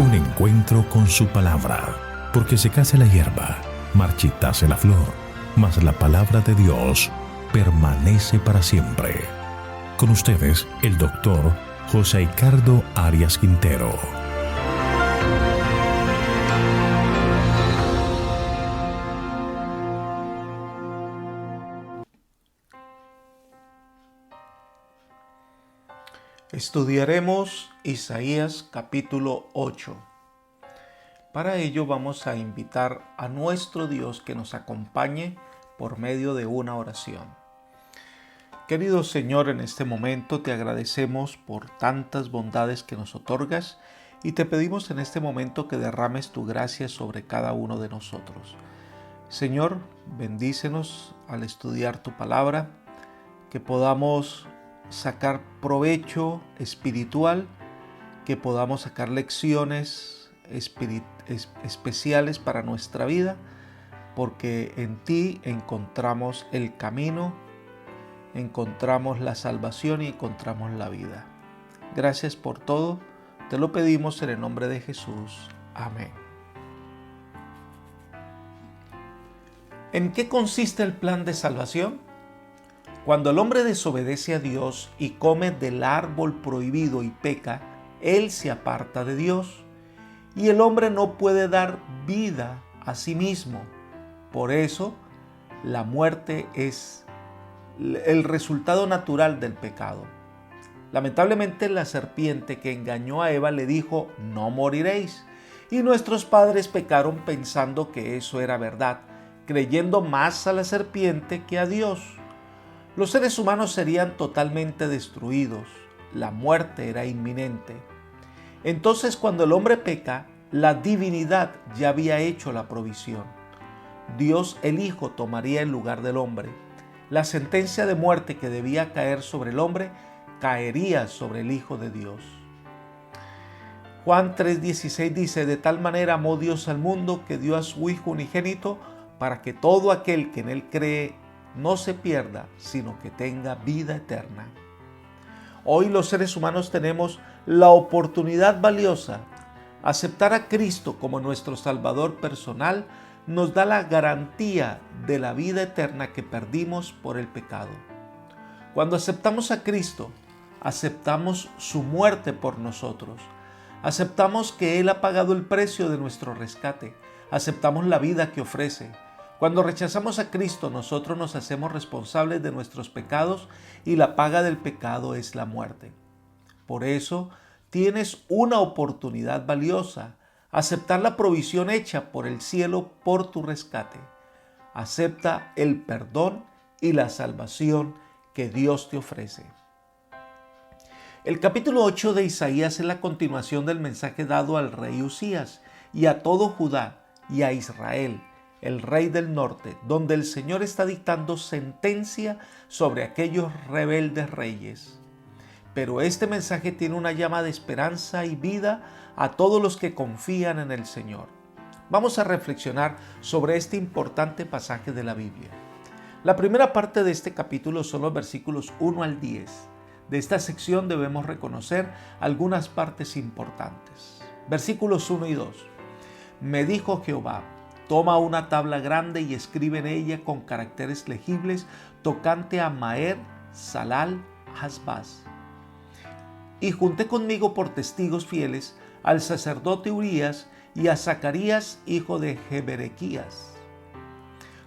Un encuentro con su palabra, porque secase la hierba, marchitase la flor, mas la palabra de Dios permanece para siempre. Con ustedes, el doctor José Ricardo Arias Quintero. Estudiaremos Isaías capítulo 8. Para ello vamos a invitar a nuestro Dios que nos acompañe por medio de una oración. Querido Señor, en este momento te agradecemos por tantas bondades que nos otorgas y te pedimos en este momento que derrames tu gracia sobre cada uno de nosotros. Señor, bendícenos al estudiar tu palabra, que podamos sacar provecho espiritual, que podamos sacar lecciones especiales para nuestra vida, porque en ti encontramos el camino, encontramos la salvación y encontramos la vida. Gracias por todo, te lo pedimos en el nombre de Jesús. Amén. ¿En qué consiste el plan de salvación? Cuando el hombre desobedece a Dios y come del árbol prohibido y peca, él se aparta de Dios y el hombre no puede dar vida a sí mismo. Por eso, la muerte es el resultado natural del pecado. Lamentablemente, la serpiente que engañó a Eva le dijo: "No moriréis". Y nuestros padres pecaron pensando que eso era verdad, creyendo más a la serpiente que a Dios. Los seres humanos serían totalmente destruidos. La muerte era inminente. Entonces, cuando el hombre peca, la divinidad ya había hecho la provisión. Dios el Hijo tomaría el lugar del hombre. La sentencia de muerte que debía caer sobre el hombre caería sobre el Hijo de Dios. Juan 3:16 dice: "De tal manera amó Dios al mundo que dio a su Hijo unigénito para que todo aquel que en él cree no se pierda, sino que tenga vida eterna". Hoy los seres humanos tenemos la oportunidad valiosa. Aceptar a Cristo como nuestro Salvador personal nos da la garantía de la vida eterna que perdimos por el pecado. Cuando aceptamos a Cristo, aceptamos su muerte por nosotros. Aceptamos que Él ha pagado el precio de nuestro rescate. Aceptamos la vida que ofrece. Cuando rechazamos a Cristo, nosotros nos hacemos responsables de nuestros pecados y la paga del pecado es la muerte. Por eso, tienes una oportunidad valiosa: aceptar la provisión hecha por el cielo por tu rescate. Acepta el perdón y la salvación que Dios te ofrece. El capítulo 8 de Isaías es la continuación del mensaje dado al rey Usías y a todo Judá y a Israel, el rey del norte, donde el Señor está dictando sentencia sobre aquellos rebeldes reyes. Pero este mensaje tiene una llama de esperanza y vida a todos los que confían en el Señor. Vamos a reflexionar sobre este importante pasaje de la Biblia. La primera parte de este capítulo son los versículos 1 al 10. De esta sección debemos reconocer algunas partes importantes. Versículos 1 y 2. Me dijo Jehová: toma una tabla grande y escribe en ella con caracteres legibles tocante a Maher Salal Hasbaz. Y junté conmigo por testigos fieles al sacerdote Urías y a Zacarías, hijo de Jeberequías.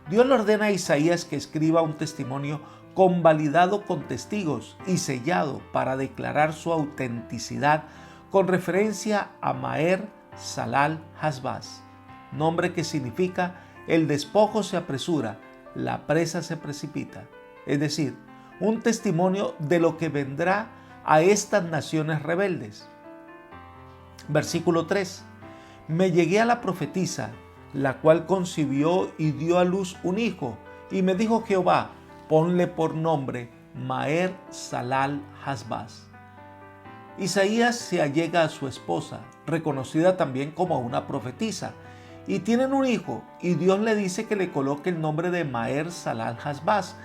Dios le ordena a Isaías que escriba un testimonio convalidado con testigos y sellado para declarar su autenticidad con referencia a Maher Salal Hasbaz, nombre que significa el despojo se apresura, la presa se precipita. Es decir, un testimonio de lo que vendrá a estas naciones rebeldes. Versículo 3. Me llegué a la profetisa, la cual concibió y dio a luz un hijo, y me dijo Jehová: ponle por nombre Maher Salal Hasbaz. Isaías se allega a su esposa, reconocida también como una profetisa, y tienen un hijo, y Dios le dice que le coloque el nombre de Maher Salal Hasbaz,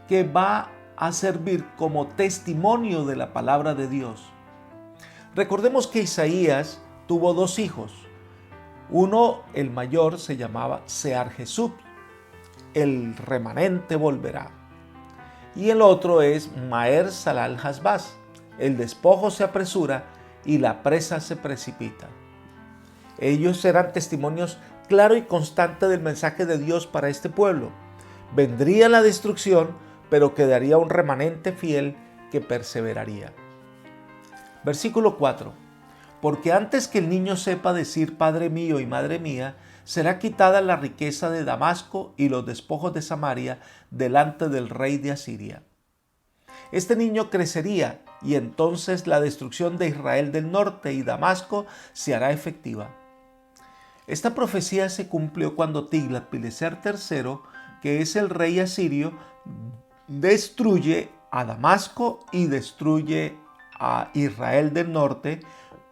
que va a servir como testimonio de la palabra de Dios. Recordemos que Isaías tuvo 2 hijos. Uno, el mayor, se llamaba Sear-Jesub, el remanente volverá. Y el otro es Maher-Salal-Hasbaz, el despojo se apresura y la presa se precipita. Ellos eran testimonios claro y constante del mensaje de Dios para este pueblo. Vendría la destrucción, pero quedaría un remanente fiel que perseveraría. Versículo 4. Porque antes que el niño sepa decir Padre mío y Madre mía, será quitada la riqueza de Damasco y los despojos de Samaria delante del rey de Asiria. Este niño crecería y entonces la destrucción de Israel del norte y Damasco se hará efectiva. Esta profecía se cumplió cuando Tiglat-Pileser III, que es el rey asirio, destruye a Damasco y destruye a Israel del norte,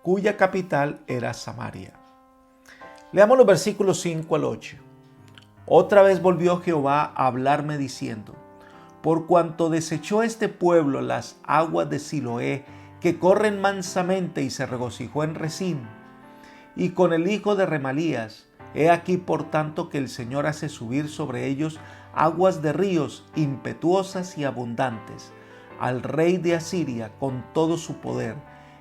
cuya capital era Samaria. Leamos los versículos 5 al 8. Otra vez volvió Jehová a hablarme diciendo: por cuanto desechó este pueblo las aguas de Siloé, que corren mansamente, y se regocijó en Rezín, y con el hijo de Remalías, he aquí por tanto que el Señor hace subir sobre ellos aguas de ríos impetuosas y abundantes, al rey de Asiria con todo su poder.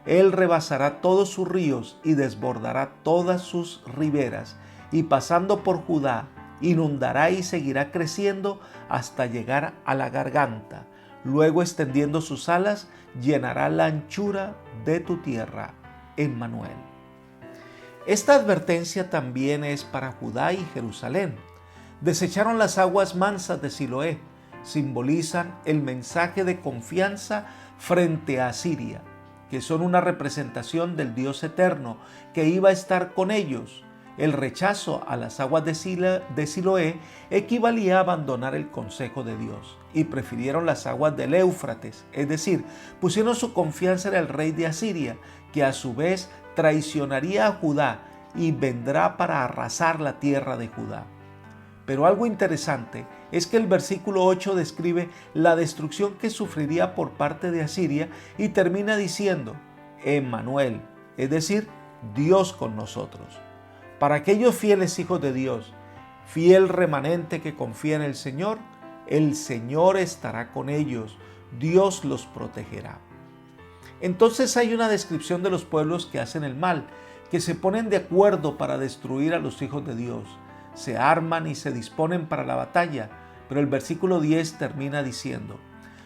Él rebasará todos sus ríos y desbordará todas sus riberas, y pasando por Judá, inundará y seguirá creciendo hasta llegar a la garganta. Luego, extendiendo sus alas, llenará la anchura de tu tierra. Emmanuel. Esta advertencia también es para Judá y Jerusalén. Desecharon las aguas mansas de Siloé. Simbolizan el mensaje de confianza frente a Asiria, que son una representación del Dios eterno que iba a estar con ellos. El rechazo a las aguas de Siloé equivalía a abandonar el consejo de Dios y prefirieron las aguas del Éufrates, es decir, pusieron su confianza en el rey de Asiria, que a su vez traicionaría a Judá y vendrá para arrasar la tierra de Judá. Pero algo interesante es que el versículo 8 describe la destrucción que sufriría por parte de Asiria y termina diciendo: Emmanuel, es decir, Dios con nosotros. Para aquellos fieles hijos de Dios, fiel remanente que confía en el Señor estará con ellos, Dios los protegerá. Entonces hay una descripción de los pueblos que hacen el mal, que se ponen de acuerdo para destruir a los hijos de Dios. Se arman y se disponen para la batalla, pero el versículo 10 termina diciendo: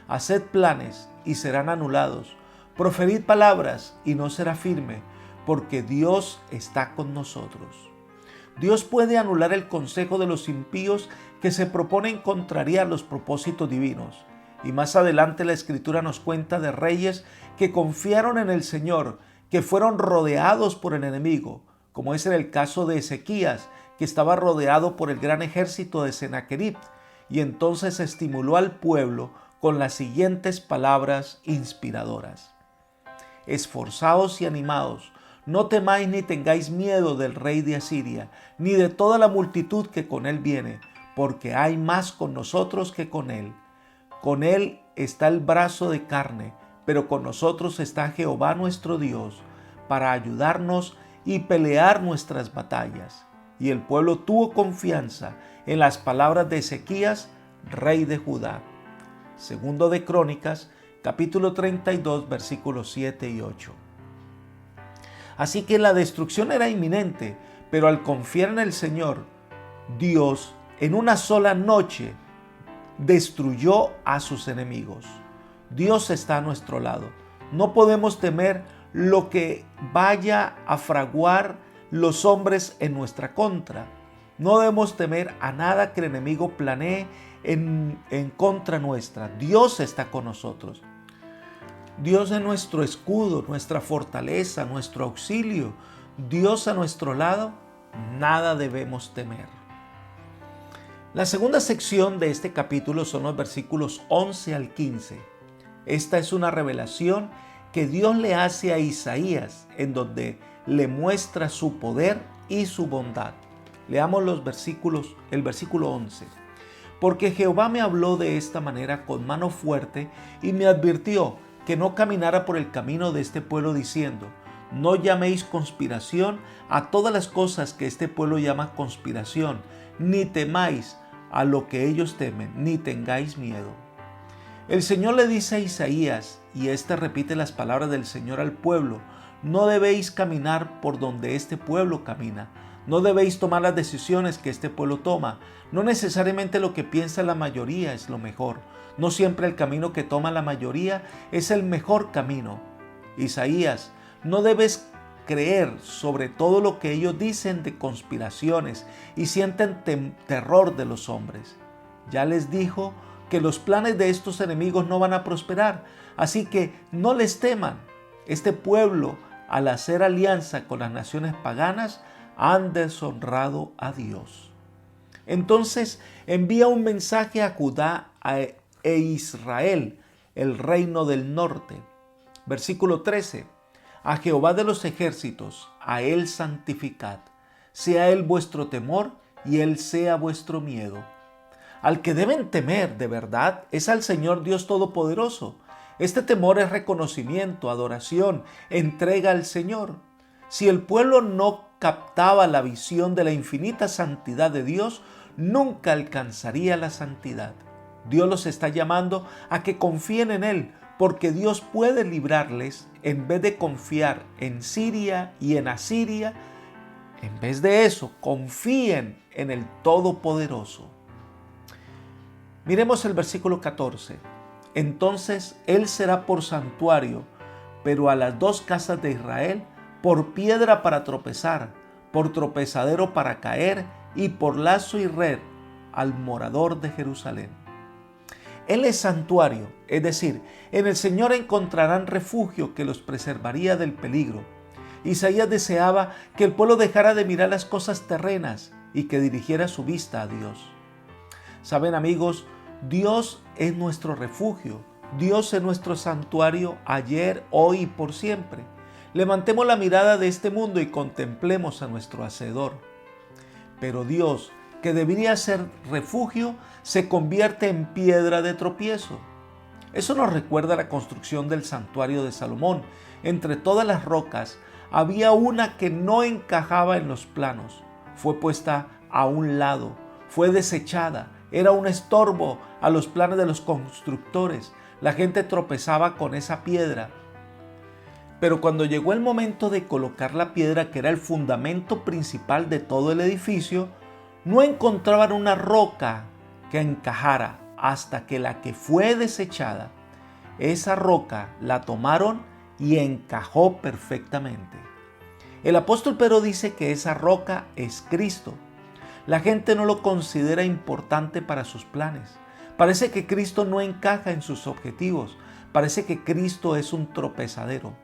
haced planes y serán anulados, proferid palabras y no será firme, porque Dios está con nosotros. Dios puede anular el consejo de los impíos que se proponen contrariar los propósitos divinos. Y más adelante la Escritura nos cuenta de reyes que confiaron en el Señor, que fueron rodeados por el enemigo, como es en el caso de Ezequías, que estaba rodeado por el gran ejército de Sennacherib, y entonces estimuló al pueblo con las siguientes palabras inspiradoras: esforzaos y animaos, no temáis ni tengáis miedo del rey de Asiria, ni de toda la multitud que con él viene, porque hay más con nosotros que con él. Con él está el brazo de carne, pero con nosotros está Jehová nuestro Dios, para ayudarnos y pelear nuestras batallas. Y el pueblo tuvo confianza en las palabras de Ezequías, rey de Judá. Segundo de Crónicas, capítulo 32, versículos 7 y 8. Así que la destrucción era inminente, pero al confiar en el Señor, Dios en una sola noche destruyó a sus enemigos. Dios está a nuestro lado. No podemos temer lo que vaya a fraguar los hombres en nuestra contra. No debemos temer a nada que el enemigo planee en contra nuestra. Dios está con nosotros. Dios es nuestro escudo, nuestra fortaleza, nuestro auxilio. Dios a nuestro lado, nada debemos temer. La segunda sección de este capítulo son los versículos 11 al 15. Esta es una revelación que Dios le hace a Isaías, en donde le muestra su poder y su bondad. Leamos el versículo 11. Porque Jehová me habló de esta manera con mano fuerte y me advirtió que no caminara por el camino de este pueblo diciendo: No llaméis conspiración a todas las cosas que este pueblo llama conspiración, ni temáis a lo que ellos temen, ni tengáis miedo. El Señor le dice a Isaías, y éste repite las palabras del Señor al pueblo: no debéis caminar por donde este pueblo camina, no debéis tomar las decisiones que este pueblo toma. No necesariamente lo que piensa la mayoría es lo mejor. No siempre el camino que toma la mayoría es el mejor camino. Isaías, no debes creer sobre todo lo que ellos dicen de conspiraciones y sienten terror de los hombres. Ya les dijo que los planes de estos enemigos no van a prosperar, así que no les teman. Este pueblo, al hacer alianza con las naciones paganas, han deshonrado a Dios. Entonces envía un mensaje a Judá e Israel, el reino del norte. Versículo 13. A Jehová de los ejércitos, a Él santificad. Sea Él vuestro temor y Él sea vuestro miedo. Al que deben temer de verdad es al Señor Dios Todopoderoso. Este temor es reconocimiento, adoración, entrega al Señor. Si el pueblo no captaba la visión de la infinita santidad de Dios, nunca alcanzaría la santidad. Dios los está llamando a que confíen en Él, porque Dios puede librarles en vez de confiar en Siria y en Asiria. En vez de eso, confíen en el Todopoderoso. Miremos el versículo 14. Entonces Él será por santuario, pero a las dos casas de Israel por piedra para tropezar, por tropezadero para caer y por lazo y red al morador de Jerusalén. Él es santuario, es decir, en el Señor encontrarán refugio que los preservaría del peligro. Isaías deseaba que el pueblo dejara de mirar las cosas terrenas y que dirigiera su vista a Dios. Saben, amigos, Dios es nuestro refugio, Dios es nuestro santuario ayer, hoy y por siempre. Levantemos la mirada de este mundo y contemplemos a nuestro Hacedor. Pero Dios, que debería ser refugio, se convierte en piedra de tropiezo. Eso nos recuerda la construcción del santuario de Salomón. Entre todas las rocas había una que no encajaba en los planos. Fue puesta a un lado, fue desechada, era un estorbo a los planes de los constructores. La gente tropezaba con esa piedra. Pero cuando llegó el momento de colocar la piedra, que era el fundamento principal de todo el edificio, no encontraban una roca que encajara hasta que la que fue desechada, esa roca la tomaron y encajó perfectamente. El apóstol Pedro dice que esa roca es Cristo. La gente no lo considera importante para sus planes. Parece que Cristo no encaja en sus objetivos. Parece que Cristo es un tropezadero.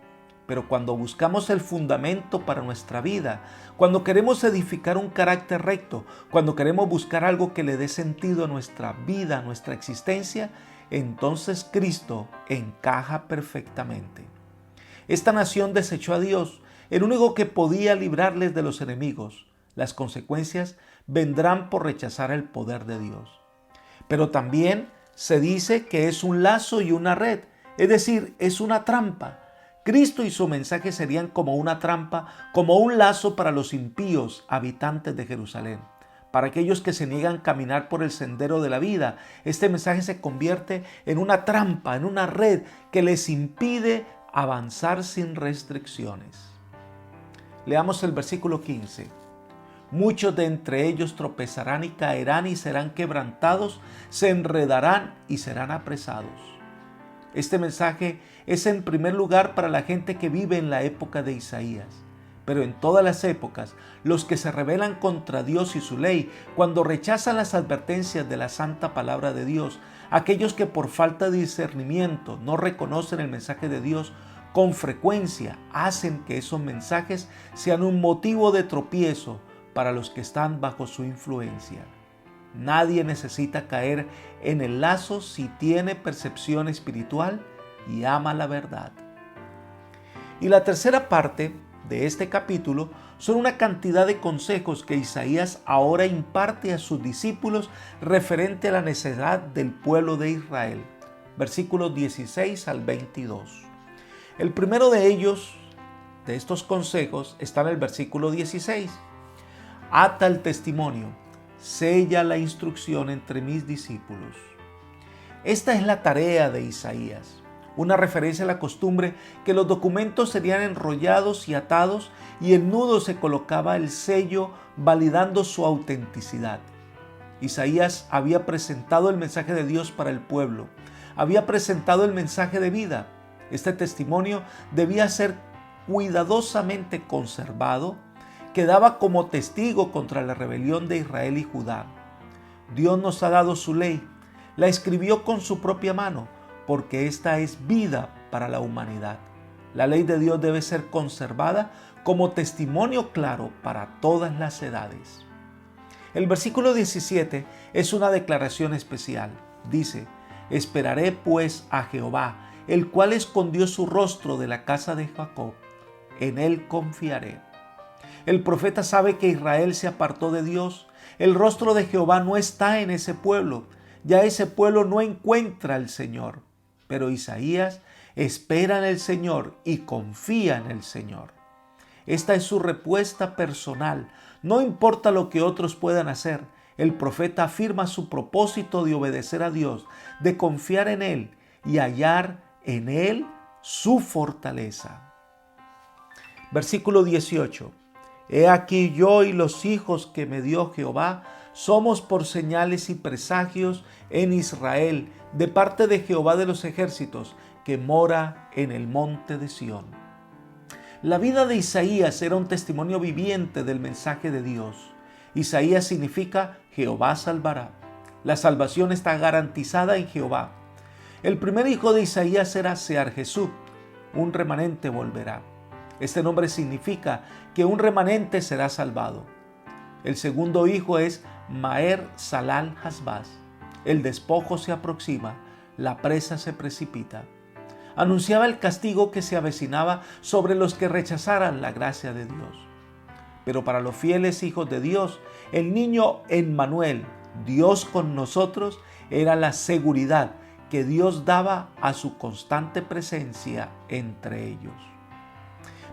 Pero cuando buscamos el fundamento para nuestra vida, cuando queremos edificar un carácter recto, cuando queremos buscar algo que le dé sentido a nuestra vida, a nuestra existencia, entonces Cristo encaja perfectamente. Esta nación desechó a Dios, el único que podía librarles de los enemigos. Las consecuencias vendrán por rechazar el poder de Dios. Pero también se dice que es un lazo y una red, es decir, es una trampa. Cristo y su mensaje serían como una trampa, como un lazo para los impíos habitantes de Jerusalén. Para aquellos que se niegan a caminar por el sendero de la vida, este mensaje se convierte en una trampa, en una red que les impide avanzar sin restricciones. Leamos el versículo 15. Muchos de entre ellos tropezarán y caerán y serán quebrantados, se enredarán y serán apresados. Este mensaje es en primer lugar para la gente que vive en la época de Isaías. Pero en todas las épocas, los que se rebelan contra Dios y su ley, cuando rechazan las advertencias de la santa palabra de Dios, aquellos que por falta de discernimiento no reconocen el mensaje de Dios, con frecuencia hacen que esos mensajes sean un motivo de tropiezo para los que están bajo su influencia. Nadie necesita caer en el lazo si tiene percepción espiritual y ama la verdad. Y la tercera parte de este capítulo son una cantidad de consejos que Isaías ahora imparte a sus discípulos referente a la necesidad del pueblo de Israel. Versículos 16 al 22. El primero de ellos de estos consejos está en el versículo 16. Ata el testimonio, sella la instrucción entre mis discípulos. Esta es la tarea de Isaías, una referencia a la costumbre que los documentos serían enrollados y atados y el nudo se colocaba el sello validando su autenticidad. Isaías había presentado el mensaje de Dios para el pueblo, había presentado el mensaje de vida. Este testimonio debía ser cuidadosamente conservado, quedaba como testigo contra la rebelión de Israel y Judá. Dios nos ha dado su ley, la escribió con su propia mano, porque esta es vida para la humanidad. La ley de Dios debe ser conservada como testimonio claro para todas las edades. El versículo 17 es una declaración especial. Dice: esperaré pues a Jehová, el cual escondió su rostro de la casa de Jacob. En él confiaré. El profeta sabe que Israel se apartó de Dios. El rostro de Jehová no está en ese pueblo. Ya ese pueblo no encuentra al Señor. Pero Isaías espera en el Señor y confía en el Señor. Esta es su respuesta personal. No importa lo que otros puedan hacer. El profeta afirma su propósito de obedecer a Dios, de confiar en Él y hallar en Él su fortaleza. Versículo 18. He aquí yo y los hijos que me dio Jehová somos por señales y presagios en Israel, de parte de Jehová de los ejércitos, que mora en el monte de Sión. La vida de Isaías era un testimonio viviente del mensaje de Dios. Isaías significa Jehová salvará. La salvación está garantizada en Jehová. El primer hijo de Isaías era Sear-Jesub, un remanente volverá. Este nombre significa que un remanente será salvado. El segundo hijo es Maher-Salal-Hasbaz. El despojo se aproxima, la presa se precipita. Anunciaba el castigo que se avecinaba sobre los que rechazaran la gracia de Dios. Pero para los fieles hijos de Dios, el niño Emmanuel, Dios con nosotros, era la seguridad que Dios daba a su constante presencia entre ellos.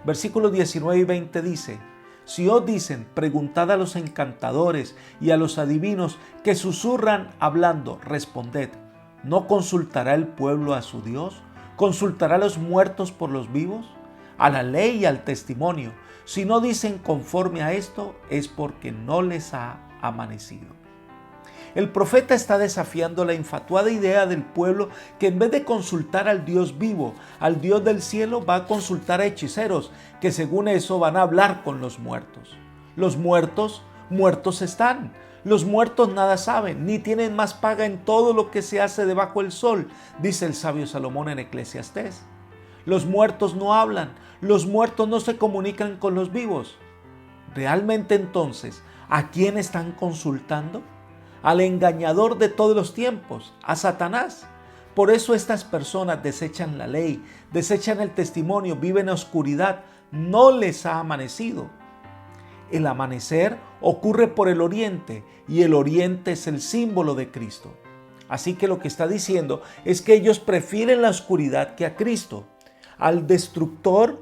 Versículos 19 y 20 dice: si os dicen, preguntad a los encantadores y a los adivinos que susurran hablando, responded, ¿no consultará el pueblo a su Dios? ¿Consultará a los muertos por los vivos? A la ley y al testimonio. Si no dicen conforme a esto, es porque no les ha amanecido. El profeta está desafiando la infatuada idea del pueblo que en vez de consultar al Dios vivo, al Dios del cielo, va a consultar a hechiceros que según eso van a hablar con los muertos. Los muertos, muertos están. Los muertos nada saben, ni tienen más paga en todo lo que se hace debajo del sol, dice el sabio Salomón en Eclesiastés. Los muertos no hablan, los muertos no se comunican con los vivos. ¿Realmente entonces a quién están consultando? Al engañador de todos los tiempos, a Satanás. Por eso estas personas desechan la ley, desechan el testimonio, viven en oscuridad, no les ha amanecido. El amanecer ocurre por el oriente y el oriente es el símbolo de Cristo. Así que lo que está diciendo es que ellos prefieren la oscuridad que a Cristo, al destructor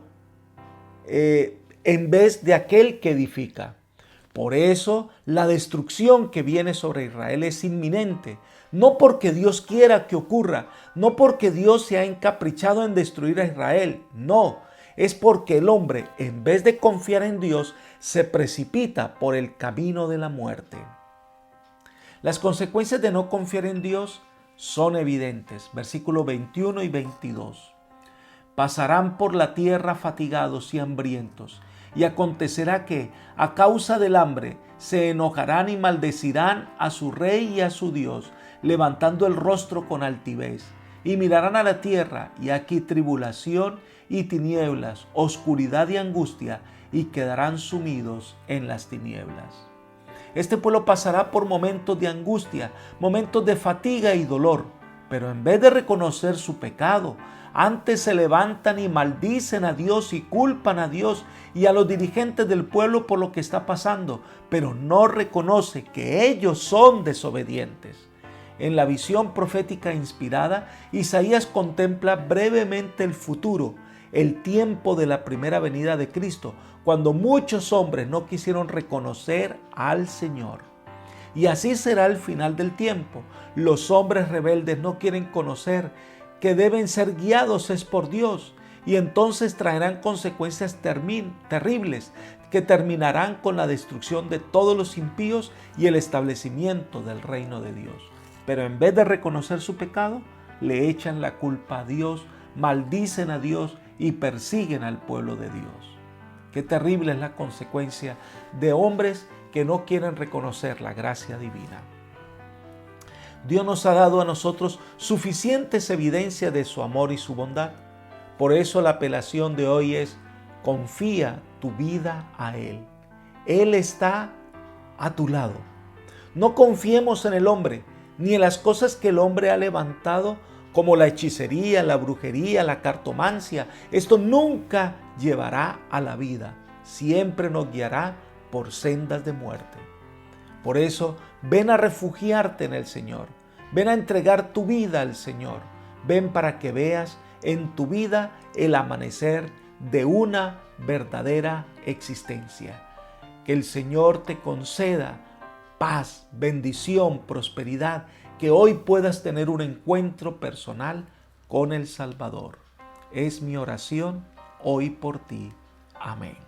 en vez de aquel que edifica. Por eso la destrucción que viene sobre Israel es inminente, no porque Dios quiera que ocurra, no porque Dios se ha encaprichado en destruir a Israel, no, es porque el hombre, en vez de confiar en Dios, se precipita por el camino de la muerte. Las consecuencias de no confiar en Dios son evidentes, versículos 21 y 22. Pasarán por la tierra fatigados y hambrientos, y acontecerá que, a causa del hambre, se enojarán y maldecirán a su rey y a su Dios, levantando el rostro con altivez, y mirarán a la tierra, y aquí tribulación y tinieblas, oscuridad y angustia, y quedarán sumidos en las tinieblas. Este pueblo pasará por momentos de angustia, momentos de fatiga y dolor, pero en vez de reconocer su pecado, antes se levantan y maldicen a Dios y culpan a Dios y a los dirigentes del pueblo por lo que está pasando, pero no reconoce que ellos son desobedientes. En la visión profética inspirada, Isaías contempla brevemente el futuro, el tiempo de la primera venida de Cristo, cuando muchos hombres no quisieron reconocer al Señor. Y así será el final del tiempo. Los hombres rebeldes no quieren conocer que deben ser guiados es por Dios, y entonces traerán consecuencias terribles que terminarán con la destrucción de todos los impíos y el establecimiento del reino de Dios. Pero en vez de reconocer su pecado, le echan la culpa a Dios, maldicen a Dios y persiguen al pueblo de Dios. Qué terrible es la consecuencia de hombres que no quieren reconocer la gracia divina. Dios nos ha dado a nosotros suficientes evidencias de su amor y su bondad. Por eso la apelación de hoy es: confía tu vida a Él. Él está a tu lado. No confiemos en el hombre, ni en las cosas que el hombre ha levantado, como la hechicería, la brujería, la cartomancia. Esto nunca llevará a la vida, siempre nos guiará por sendas de muerte. Por eso, ven a refugiarte en el Señor, ven a entregar tu vida al Señor, ven para que veas en tu vida el amanecer de una verdadera existencia. Que el Señor te conceda paz, bendición, prosperidad, que hoy puedas tener un encuentro personal con el Salvador. Es mi oración hoy por ti. Amén.